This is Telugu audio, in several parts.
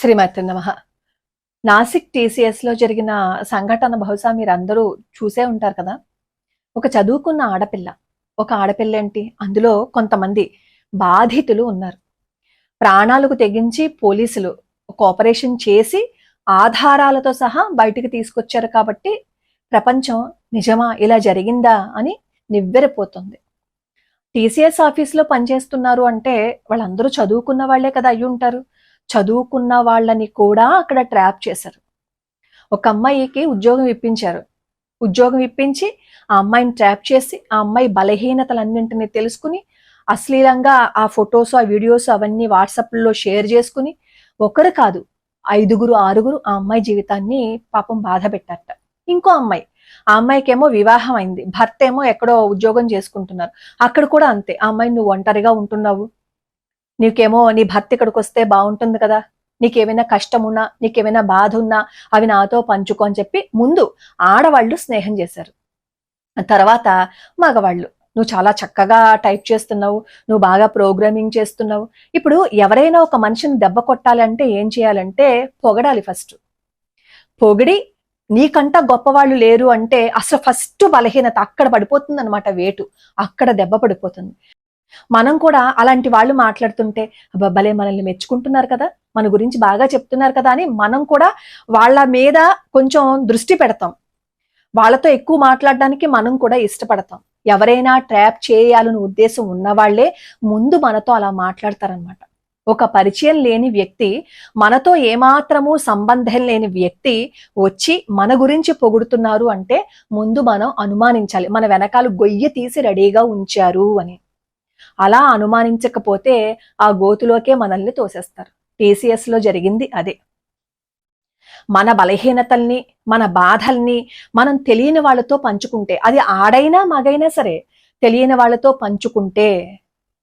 శ్రీమతి నమః. నాసిక్ టీసీఎస్లో జరిగిన సంఘటన బహుశా మీరందరూ చూసే ఉంటారు కదా. ఒక చదువుకున్న ఆడపిల్ల, ఒక ఆడపిల్ల ఏంటి, అందులో కొంతమంది బాధితులు ఉన్నారు. ప్రాణాలకు తెగించి పోలీసులు కోఆపరేషన్ చేసి ఆధారాలతో సహా బయటికి తీసుకొచ్చారు కాబట్టి ప్రపంచం నిజమా ఇలా జరిగిందా అని నివ్వెరపోతుంది. టీసీఎస్ ఆఫీస్లో పనిచేస్తున్నారు అంటే వాళ్ళందరూ చదువుకున్న వాళ్లే కదా అయ్యి ఉంటారు. చదువుకున్న వాళ్ళని కూడా అక్కడ ట్రాప్ చేశారు. ఒక అమ్మాయికి ఉద్యోగం ఇప్పించారు. ఉద్యోగం ఇప్పించి ఆ అమ్మాయిని ట్రాప్ చేసి ఆ అమ్మాయి బలహీనతలన్నింటినీ తెలుసుకుని అశ్లీలంగా ఆ ఫొటోస్ ఆ వీడియోస్ అవన్నీ వాట్సాప్లో షేర్ చేసుకుని ఒకరు కాదు 5, 6 ఆ అమ్మాయి జీవితాన్ని పాపం బాధ పెట్టారట. ఇంకో అమ్మాయి, ఆ అమ్మాయికేమో వివాహం అయింది, భర్త ఏమో ఎక్కడో ఉద్యోగం చేసుకుంటున్నారు. అక్కడ కూడా అంతే, ఆ అమ్మాయి నువ్వు ఒంటరిగా ఉంటున్నావు, నీకేమో నీ భర్త ఇక్కడికి వస్తే బాగుంటుంది కదా, నీకేమైనా కష్టం ఉన్నా నీకేమైనా బాధ ఉన్నా అవి నాతో పంచుకో అని చెప్పి ముందు ఆడవాళ్ళు స్నేహం చేశారు. తర్వాత మగవాళ్ళు, నువ్వు చాలా చక్కగా టైప్ చేస్తున్నావు, నువ్వు బాగా ప్రోగ్రామింగ్ చేస్తున్నావు. ఇప్పుడు ఎవరైనా ఒక మనిషిని దెబ్బ కొట్టాలంటే ఏం చేయాలంటే పొగడాలి. ఫస్ట్ పొగిడి నీకంట గొప్పవాళ్ళు లేరు అంటే అసలు ఫస్ట్ బలహీనత అక్కడ పడిపోతుంది అనమాట, వేటు అక్కడ దెబ్బ పడిపోతుంది. మనం కూడా అలాంటి వాళ్ళు మాట్లాడుతుంటే భలే మనల్ని మెచ్చుకుంటున్నారు కదా, మన గురించి బాగా చెప్తున్నారు కదా అని మనం కూడా వాళ్ళ మీద కొంచెం దృష్టి పెడతాం. వాళ్ళతో ఎక్కువ మాట్లాడడానికి మనం కూడా ఇష్టపడతాం. ఎవరైనా ట్రాప్ చేయాలని ఉద్దేశం ఉన్నవాళ్లే ముందు మనతో అలా మాట్లాడతారనమాట. ఒక పరిచయం లేని వ్యక్తి, మనతో ఏమాత్రము సంబంధం లేని వ్యక్తి వచ్చి మన గురించి పొగుడుతున్నారు అంటే ముందు మనం అనుమానించాలి, మన వెనకాల గొయ్యి తీసి రెడీగా ఉంచారు అని. అలా అనుమానించకపోతే ఆ గోతులోకే మనల్ని తోసేస్తారు. టీసీఎస్లో జరిగింది అదే. మన బలహీనతల్ని మన బాధల్ని మనం తెలియని వాళ్ళతో పంచుకుంటే, అది ఆడైనా మగైనా సరే తెలియని వాళ్ళతో పంచుకుంటే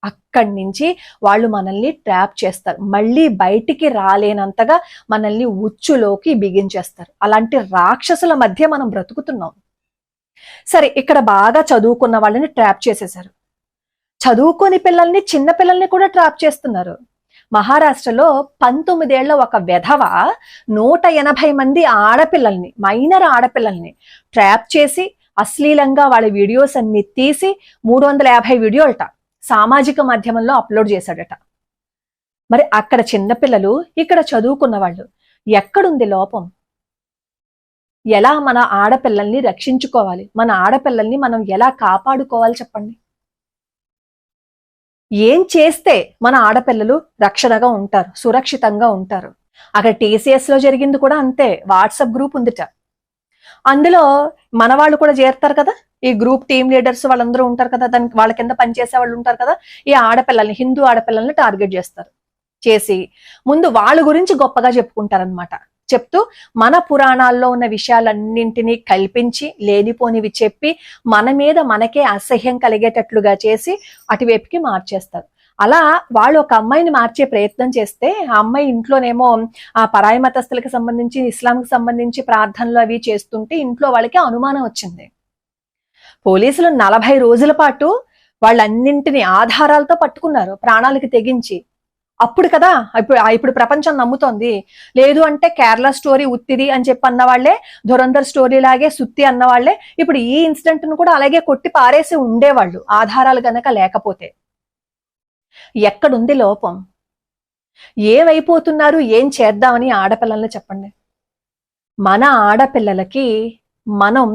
అక్కడి నుంచి వాళ్ళు మనల్ని ట్రాప్ చేస్తారు. మళ్ళీ బయటికి రాలేనంతగా మనల్ని ఉచ్చులోకి బిగించేస్తారు. అలాంటి రాక్షసుల మధ్య మనం బ్రతుకుతున్నాం. సరే, ఇక్కడ బాగా చదువుకున్న వాళ్ళని ట్రాప్ చేసేశారు. చదువుకోని పిల్లల్ని, చిన్న పిల్లల్ని కూడా ట్రాప్ చేస్తున్నారు. మహారాష్ట్రలో 19 ఏళ్ల ఒక వెధవ 180 మంది ఆడపిల్లల్ని, మైనర్ ఆడపిల్లల్ని ట్రాప్ చేసి అశ్లీలంగా వాళ్ళ వీడియోస్ అన్ని తీసి 350 వీడియోలట సామాజిక మాధ్యమంలో అప్లోడ్ చేశాడట. మరి అక్కడ చిన్నపిల్లలు, ఇక్కడ చదువుకున్న వాళ్ళు, ఎక్కడుంది లోపం? ఎలా మన ఆడపిల్లల్ని రక్షించుకోవాలి, మన ఆడపిల్లల్ని మనం ఎలా కాపాడుకోవాలి చెప్పండి. ఏం చేస్తే మన ఆడపిల్లలు రక్షణగా ఉంటారు, సురక్షితంగా ఉంటారు? అక్కడ టీసీఎస్లో జరిగింది కూడా అంతే. వాట్సాప్ గ్రూప్ ఉందిట, అందులో మన వాళ్ళు కూడా చేరుతారు కదా, ఈ గ్రూప్ టీమ్ లీడర్స్ వాళ్ళందరూ ఉంటారు కదా, దానికి వాళ్ళ కింద పనిచేసే వాళ్ళు ఉంటారు కదా. ఈ ఆడపిల్లల్ని, హిందూ ఆడపిల్లల్ని టార్గెట్ చేస్తారు. చేసి ముందు వాళ్ళ గురించి గొప్పగా చెప్పుకుంటారనమాట. చెప్తూ మన పురాణాల్లో ఉన్న విషయాలన్నింటినీ కల్పించి లేనిపోనివి చెప్పి మన మీద మనకే అసహ్యం కలిగేటట్లుగా చేసి అటువైపుకి మార్చేస్తారు. అలా వాళ్ళు ఒక అమ్మాయిని మార్చే ప్రయత్నం చేస్తే ఆ అమ్మాయి ఇంట్లోనేమో ఆ పరాయి మతస్థులకు సంబంధించి, ఇస్లాంకి సంబంధించి ప్రార్థనలు అవి చేస్తుంటే ఇంట్లో వాళ్ళకి అనుమానం వచ్చింది. పోలీసులు 40 రోజుల పాటు వాళ్ళన్నింటినీ ఆధారాలతో పట్టుకున్నారు, ప్రాణాలకి తెగించి. అప్పుడు కదా ఇప్పుడు ప్రపంచం నమ్ముతోంది. లేదు అంటే కేరళ స్టోరీ ఉత్తిది అని చెప్పి అన్నవాళ్లే, ధురంధర్ స్టోరీ లాగే సుత్తి అన్నవాళ్లే ఇప్పుడు ఈ ఇన్సిడెంట్ ను కూడా అలాగే కొట్టి పారేసి ఉండేవాళ్ళు, ఆధారాలు గనక లేకపోతే. ఎక్కడుంది లోపం? ఏమైపోతున్నారు, ఏం చేద్దామని ఆడపిల్లల్ని చెప్పండి. మన ఆడపిల్లలకి మనం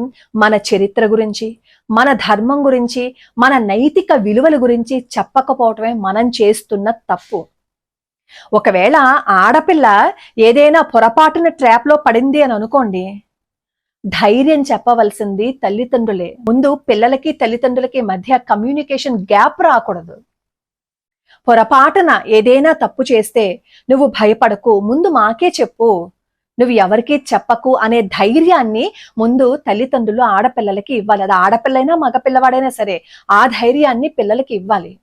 మన చరిత్ర గురించి, మన ధర్మం గురించి, మన నైతిక విలువల గురించి చెప్పకపోవటమే మనం చేస్తున్న తప్పు. ఒకవేళ ఆడపిల్ల ఏదైనా పొరపాటున ట్రాప్ లో పడింది అని అనుకోండి, ధైర్యం చెప్పవలసింది తల్లిదండ్రులే. ముందు పిల్లలకి తల్లిదండ్రులకి మధ్య కమ్యూనికేషన్ గ్యాప్ రాకూడదు. పొరపాటున ఏదైనా తప్పు చేస్తే నువ్వు భయపడకు, ముందు మాకే చెప్పు, నువ్వు ఎవరికీ చెప్పకు అనే ధైర్యాన్ని ముందు తల్లిదండ్రులు ఆడపిల్లలకి ఇవ్వాలి. అది ఆడపిల్లైనా మగపిల్లవాడైనా సరే ఆ ధైర్యాన్ని పిల్లలకి ఇవ్వాలి.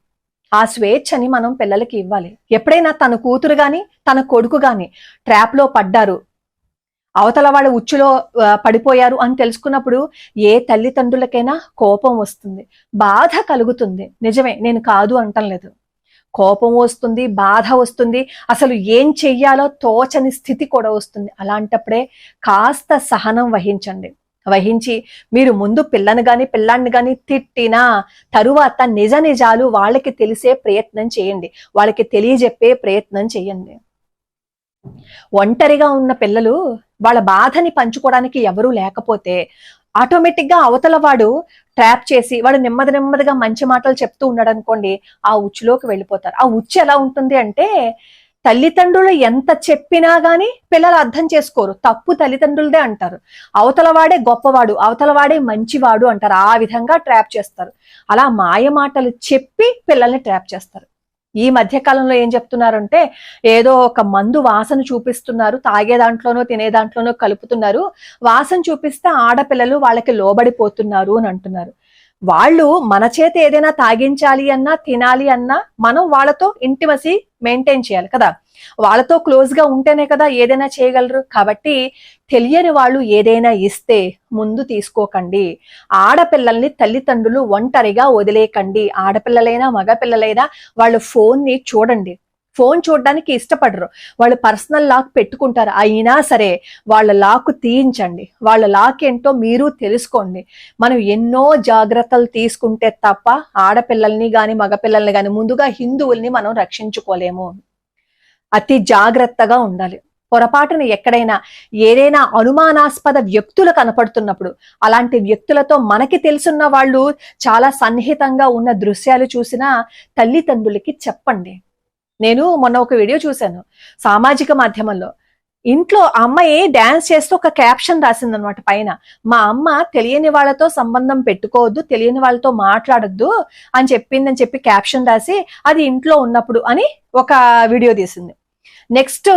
ఆ స్వేచ్ఛని మనం పిల్లలకి ఇవ్వాలి. ఎప్పుడైనా తన కూతురు గాని తన కొడుకు గాని ట్రాప్ లో పడ్డారు, అవతల వాళ్ళ ఉచ్చులో పడిపోయారు అని తెలుసుకున్నప్పుడు ఏ తల్లిదండ్రులకైనా కోపం వస్తుంది, బాధ కలుగుతుంది. నిజమే, నేను కాదు అంటం లేదు. కోపం వస్తుంది, బాధ వస్తుంది, అసలు ఏం చెయ్యాలో తోచని స్థితి కూడా వస్తుంది. అలాంటప్పుడే కాస్త సహనం వహించి మీరు ముందు పిల్లాన్ని కానీ తిట్టినా తరువాత నిజ నిజాలు వాళ్ళకి తెలిసే ప్రయత్నం చేయండి, వాళ్ళకి తెలియజెప్పే ప్రయత్నం చేయండి. ఒంటరిగా ఉన్న పిల్లలు వాళ్ళ బాధని పంచుకోవడానికి ఎవరూ లేకపోతే ఆటోమేటిక్ గా అవతల వాడు ట్రాప్ చేసి వాడు నెమ్మదిగా మంచి మాటలు చెప్తూ ఉన్నాడు అనుకోండి, ఆ ఉచ్చులోకి వెళ్ళిపోతారు. ఆ ఉచ్చు ఎలా ఉంటుంది అంటే, తల్లిదండ్రులు ఎంత చెప్పినా గాని పిల్లలు అర్థం చేసుకోరు, తప్పు తల్లిదండ్రులదే అంటారు, అవతల వాడే గొప్పవాడు, అవతల వాడే మంచివాడు అంటారు. ఆ విధంగా ట్రాప్ చేస్తారు. అలా మాయ మాటలు చెప్పి పిల్లల్ని ట్రాప్ చేస్తారు. ఈ మధ్య కాలంలో ఏం చెప్తున్నారంటే, ఏదో ఒక మందు వాసన చూపిస్తున్నారు, తాగే దాంట్లోనో తినే దాంట్లోనో కలుపుతున్నారు, వాసన చూపిస్తే ఆడపిల్లలు వాళ్ళకి లోబడిపోతున్నారు అని అంటున్నారు. వాళ్ళు మన చేత ఏదైనా తాగించాలి అన్నా తినాలి అన్నా మనం వాళ్ళతో ఇంటిమసీ మెయింటైన్ చేయాలి కదా, వాళ్ళతో క్లోజ్ గా ఉంటేనే కదా ఏదైనా చేయగలరు. కాబట్టి తెలియని వాళ్ళు ఏదైనా ఇస్తే ముందు తీసుకోకండి. ఆడపిల్లల్ని తల్లిదండ్రులు ఒంటరిగా వదిలేకండి. ఆడపిల్లలైనా మగపిల్లలైనా వాళ్ళు ఫోన్ ని చూడండి, ఫోన్ చూడడానికి ఇష్టపడరు, వాళ్ళు పర్సనల్ లాక్ పెట్టుకుంటారు. అయినా సరే వాళ్ళ లాక్ తీయించండి, వాళ్ళ లాక్ ఏంటో మీరు తెలుసుకోండి. మనం ఎన్నో జాగ్రత్తలు తీసుకుంటే తప్ప ఆడపిల్లల్ని గాని మగపిల్లల్ని గాని, ముందుగా హిందువుల్ని మనం రక్షించుకోలేము. అతి జాగ్రత్తగా ఉండాలి. పొరపాటున ఎక్కడైనా ఏదైనా అనుమానాస్పద వ్యక్తులు కనపడుతున్నప్పుడు, అలాంటి వ్యక్తులతో మనకి తెలుసున్న వాళ్ళు చాలా సన్నిహితంగా ఉన్న దృశ్యాలు చూసినా తల్లిదండ్రులకి చెప్పండి. నేను మొన్న ఒక వీడియో చూశాను సామాజిక మాధ్యమంలో. ఇంట్లో అమ్మాయి డాన్స్ చేస్తూ ఒక క్యాప్షన్ రాసిందనమాట పైన, మా అమ్మ తెలియని వాళ్ళతో సంబంధం పెట్టుకోవద్దు, తెలియని వాళ్ళతో మాట్లాడొద్దు అని చెప్పిందని చెప్పి క్యాప్షన్ రాసి అది ఇంట్లో ఉన్నప్పుడు అని ఒక వీడియో తీసింది. నెక్స్ట్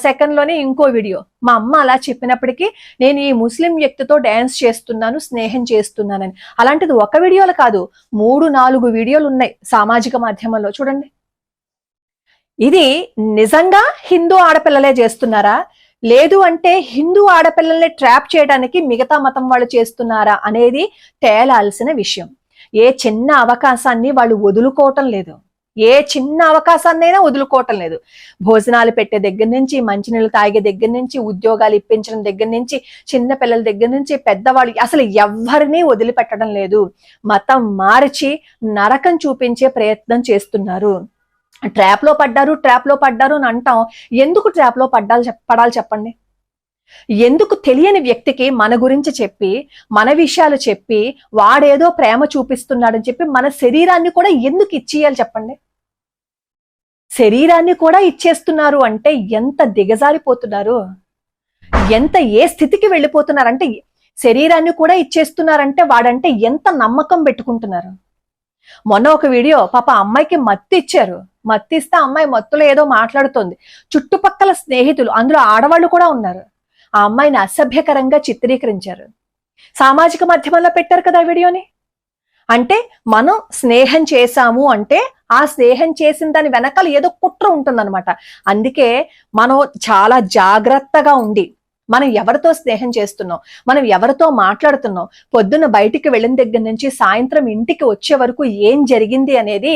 సెకండ్ లోనే ఇంకో వీడియో, మా అమ్మ అలా చెప్పినప్పటికీ నేను ఈ ముస్లిం వ్యక్తితో డాన్స్ చేస్తున్నాను, స్నేహం చేస్తున్నానని. అలాంటిది ఒక వీడియోలు కాదు, 3-4 వీడియోలు ఉన్నాయి సామాజిక మాధ్యమంలో, చూడండి. ఇది నిజంగా హిందూ ఆడపిల్లలే చేస్తున్నారా, లేదు అంటే హిందూ ఆడపిల్లల్ని ట్రాప్ చేయడానికి మిగతా మతం వాళ్ళు చేస్తున్నారా అనేది తేలాల్సిన విషయం. ఏ చిన్న అవకాశాన్ని వాళ్ళు వదులుకోవటం లేదు, ఏ చిన్న అవకాశాన్నైనా వదులుకోవటం లేదు. భోజనాలు పెట్టే దగ్గర నుంచి, మంచినీళ్ళు తాగే దగ్గర నుంచి, ఉద్యోగాలు ఇప్పించడం దగ్గర నుంచి, చిన్న పిల్లల దగ్గర నుంచి పెద్దవాళ్ళు అసలు ఎవరిని వదిలిపెట్టడం లేదు. మతం మార్చి నరకం చూపించే ప్రయత్నం చేస్తున్నారు. ట్రాప్ లో పడ్డారు అని అంటాం. ఎందుకు ట్రాప్ లో పడాలి చెప్పండి? ఎందుకు తెలియని వ్యక్తికి మన గురించి చెప్పి, మన విషయాలు చెప్పి, వాడేదో ప్రేమ చూపిస్తున్నాడని చెప్పి మన శరీరాన్ని కూడా ఎందుకు ఇచ్చేయాలి చెప్పండి? శరీరాన్ని కూడా ఇచ్చేస్తున్నారు అంటే ఎంత దిగజారిపోతున్నారు, ఏ స్థితికి వెళ్ళిపోతున్నారంటే, శరీరాన్ని కూడా ఇచ్చేస్తున్నారంటే వాడంటే ఎంత నమ్మకం పెట్టుకుంటున్నారు. మొన్న ఒక వీడియో, పాప అమ్మాయికి మత్తు ఇచ్చారు, మత్తిస్తే అమ్మాయి మత్తులో ఏదో మాట్లాడుతోంది. చుట్టుపక్కల స్నేహితులు, అందులో ఆడవాళ్ళు కూడా ఉన్నారు, ఆ అమ్మాయిని అసభ్యకరంగా చిత్రీకరించారు. సామాజిక మాధ్యమంలో పెట్టారు కదా వీడియోని. అంటే మనం స్నేహం చేశాము అంటే ఆ స్నేహం చేసిన దాని వెనకాల ఏదో కుట్ర ఉంటుందన్నమాట. అందుకే మనం చాలా జాగ్రత్తగా ఉండి, మనం ఎవరితో స్నేహం చేస్తున్నాం, మనం ఎవరితో మాట్లాడుతున్నాం, పొద్దున్న బయటికి వెళ్ళిన దగ్గర నుంచి సాయంత్రం ఇంటికి వచ్చే వరకు ఏం జరిగింది అనేది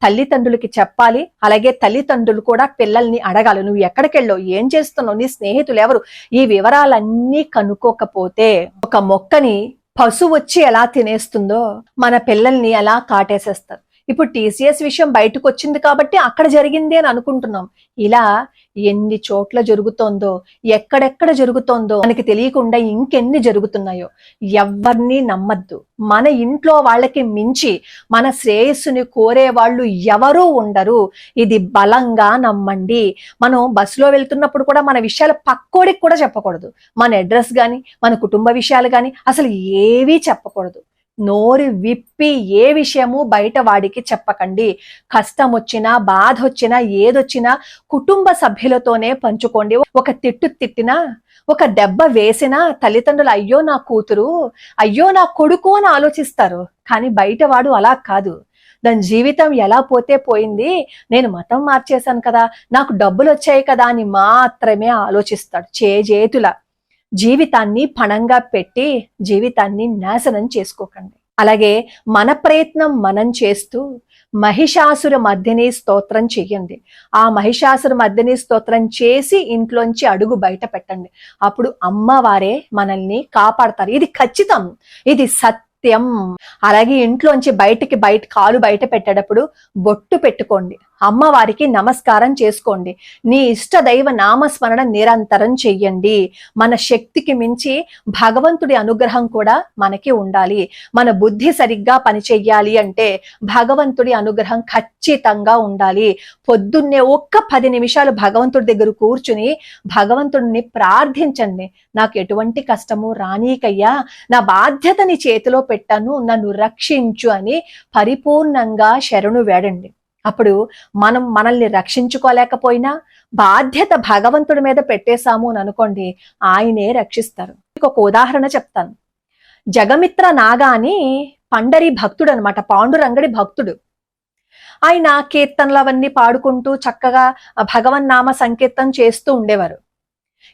తల్లిదండ్రులకి చెప్పాలి. అలాగే తల్లిదండ్రులు కూడా పిల్లల్ని అడగాలి, నువ్వు ఎక్కడికి వెళ్ళావు, ఏం చేస్తున్నావు, నీ స్నేహితులు ఎవరు, ఈ వివరాలన్నీ కనుక్కోకపోతే ఒక మొక్కని పశువు వచ్చి ఎలా తినేస్తుందో మన పిల్లల్ని అలా కాటేసేస్తారు. ఇప్పుడు టీసీఎస్ విషయం బయటకు వచ్చింది కాబట్టి అక్కడ జరిగింది అని అనుకుంటున్నాం. ఇలా ఎన్ని చోట్ల జరుగుతోందో, ఎక్కడెక్కడ జరుగుతోందో మనకి తెలియకుండా ఇంకెన్ని జరుగుతున్నాయో. ఎవరిని నమ్మద్దు. మన ఇంట్లో వాళ్ళకి మించి మన శ్రేయస్సుని కోరే వాళ్ళు ఎవరూ ఉండరు. ఇది బలంగా నమ్మండి. మనం బస్సులో వెళ్తున్నప్పుడు కూడా మన విషయాలు పక్కోడికి కూడా చెప్పకూడదు. మన అడ్రస్ గాని, మన కుటుంబ విషయాలు గాని అసలు ఏవీ చెప్పకూడదు. నోరు విప్పి ఏ విషయము బయట వాడికి చెప్పకండి. కష్టం వచ్చినా, బాధ వచ్చినా, ఏదొచ్చినా కుటుంబ సభ్యులతోనే పంచుకోండి. ఒక తిట్టినా, ఒక దెబ్బ వేసినా తల్లిదండ్రులు అయ్యో నా కూతురు, అయ్యో నా కొడుకు అని ఆలోచిస్తారు. కానీ బయట వాడు అలా కాదు. దాని జీవితం ఎలా పోతే పోయింది, నేను మతం మార్చేశాను కదా, నాకు డబ్బులు వచ్చాయి కదా అని మాత్రమే ఆలోచిస్తాడు. చేతుల జీవితాన్ని పణంగా పెట్టి జీవితాన్ని నాశనం చేసుకోకండి. అలాగే మన ప్రయత్నం మనం చేస్తూ మహిషాసుర మర్దిని స్తోత్రం చెయ్యండి. ఆ మహిషాసుర మర్దిని స్తోత్రం చేసి ఇంట్లోంచి అడుగు బయట పెట్టండి. అప్పుడు అమ్మవారే మనల్ని కాపాడతారు. ఇది ఖచ్చితం, ఇది సత్యం. అలాగే ఇంట్లోంచి బయట కాలు బయట పెట్టేటప్పుడు బొట్టు పెట్టుకోండి, అమ్మవారికి నమస్కారం చేసుకోండి, నీ ఇష్ట దైవ నామస్మరణ నిరంతరం చెయ్యండి. మన శక్తికి మించి భగవంతుడి అనుగ్రహం కూడా మనకి ఉండాలి. మన బుద్ధి సరిగ్గా పనిచెయ్యాలి అంటే భగవంతుడి అనుగ్రహం ఖచ్చితంగా ఉండాలి. పొద్దున్నే ఒక్క 10 నిమిషాలు భగవంతుడి దగ్గర కూర్చుని భగవంతుడిని ప్రార్థించండి. నాకు ఎటువంటి కష్టము రానీకయ్యా, నా బాధ్యత నీ చేతిలో పెట్టాను, నన్ను రక్షించు అని పరిపూర్ణంగా శరణు వేడండి. అప్పుడు మనల్ని రక్షించుకోలేకపోయినా బాధ్యత భగవంతుడి మీద పెట్టేశాము అని అనుకోండి, ఆయనే రక్షిస్తారు. ఒక ఉదాహరణ చెప్తాను. జగమిత్ర నాగా అని పండరి భక్తుడు అనమాట, పాండురంగడి భక్తుడు. ఆయన కీర్తనలు అవన్నీ పాడుకుంటూ చక్కగా భగవన్నామ సంకీర్తన చేస్తూ ఉండేవారు.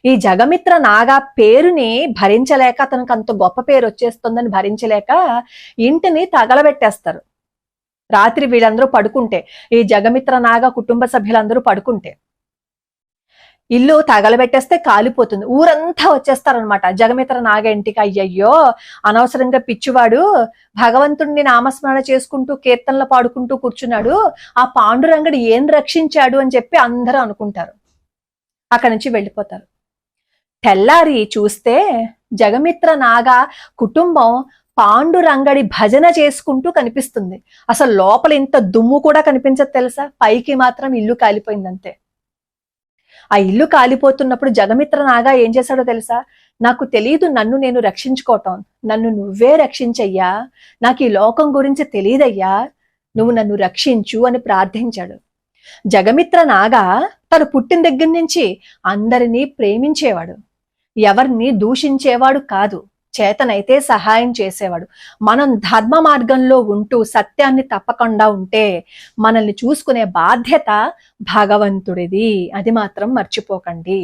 ఈ జగమిత్ర నాగా పేరుని భరించలేక, అతనికి అంత గొప్ప పేరు వచ్చేస్తుందని భరించలేక ఇంటిని తగలబెట్టేస్తారు. రాత్రి వీళ్ళందరూ పడుకుంటే, ఈ జగమిత్ర నాగా కుటుంబ సభ్యులందరూ పడుకుంటే ఇల్లు తగలబెట్టేస్తే కాలిపోతుంది. ఊరంతా వచ్చేస్తారనమాట జగమిత్ర నాగ ఇంటికి. అయ్యయ్యో, అనవసరంగా పిచ్చివాడు భగవంతుడిని నామస్మరణ చేసుకుంటూ కీర్తనలు పాడుకుంటూ కూర్చున్నాడు, ఆ పాండురంగడు ఏం రక్షించాడు అని చెప్పి అందరూ అనుకుంటారు. అక్కడి నుంచి వెళ్ళిపోతారు. తెల్లారి చూస్తే జగమిత్ర నాగా కుటుంబం పాండురంగడి భజన చేసుకుంటూ కనిపిస్తుంది. అసలు లోపల ఇంత దుమ్ము కూడా కనిపించదు తెలుసా, పైకి మాత్రం ఇల్లు కాలిపోయిందంతే. ఆ ఇల్లు కాలిపోతున్నప్పుడు జగమిత్ర నాగా ఏం చేశాడో తెలుసా, నాకు తెలియదు నన్ను నేను రక్షించుకోవటం, నన్ను నువ్వే రక్షించయ్యా, నాకు ఈ లోకం గురించి తెలియదయ్యా, నువ్వు నన్ను రక్షించు అని ప్రార్థించాడు. జగమిత్ర నాగా తను పుట్టిన దగ్గర నుంచి అందరినీ ప్రేమించేవాడు, ఎవరిని దూషించేవాడు కాదు, చేతనైతే సహాయం చేసేవాడు. మనం ధర్మ మార్గంలో ఉంటూ సత్యాన్ని తప్పకుండా ఉంటే మనల్ని చూసుకునే బాధ్యత భగవంతుడిది, అది మాత్రం మర్చిపోకండి.